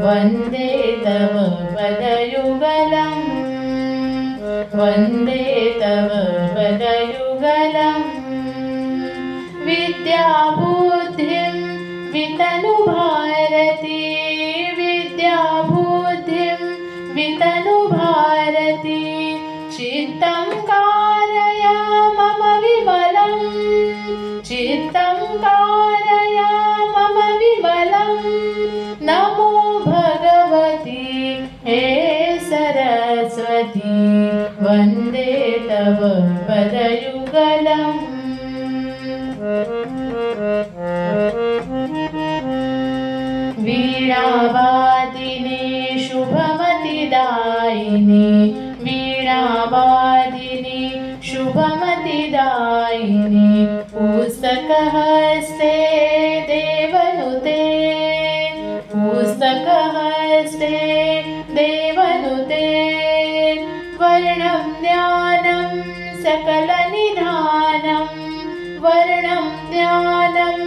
वन्दे तव पदयुगलम् वन्दे तव पदयुगलम् विद्याबुद्धिं वितनुभारती विद्याबुद्धिं वितनुभारती चित्तं कारय मम विमलं चित्तं कारय मम विमलं नमो भगवती हे सरस्वती वन्दे तव पदयुगलम् वीणावादिनी शुभमतिदायिनी वीणावादिनी शुभमतिदायिनी पुस्तकहस्ते देवनुते पुस्तकहस्ते देवनुते वर्णं ज्ञानं सकलनिधानं वर्णं ज्ञानं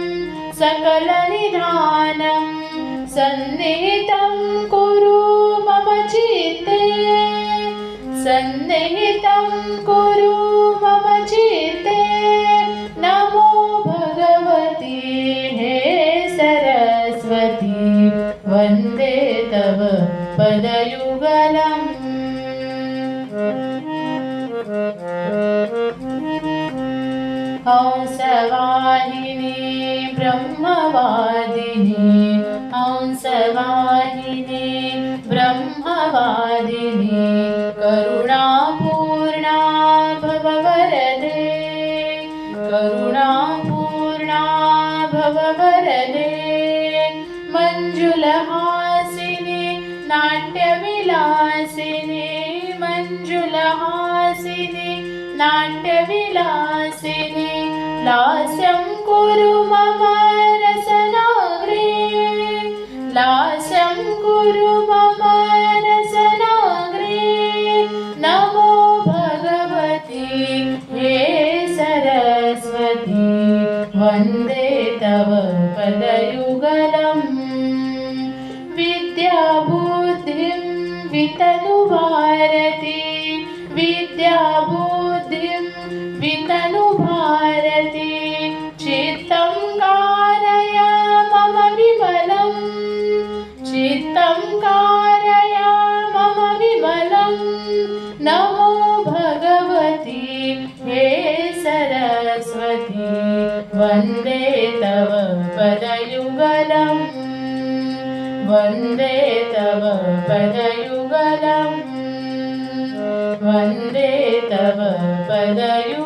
सकलनिधानं सन्निहितं कुरु मम चित्ते सन्निहितं कुरु मम चित्ते नमो भगवती हे सरस्वती वन्दे तव पदयुगलम् हंसवाहिनी ब्रह्मवादिनी हंसवाहिनी ब्रह्मवादिनी करुणापूर्णा भववरदे करुणापूर्णा भववरदे मञ्जुलहासिनी नाट्यविलासिनी मञ्जुलहासिनी नाट्यविलासिनी लास्यं कुरु मम रसनाग्रे लास्यं कुरु मम रसनाग्रे नमो भगवती हे सरस्वती वन्दे तव पदयुगलम् विद्याबुद्धिं वितनुभारती विद्याबुद्धिं वितनुभारती चित्तं कारय मम विमलं चित्तं कारय मम विमलं नमो भगवती हे सरस्वती वन्दे तव पदयुगलम् वन्दे तव पदयुगलम् वन्दे तव पदयुगलम्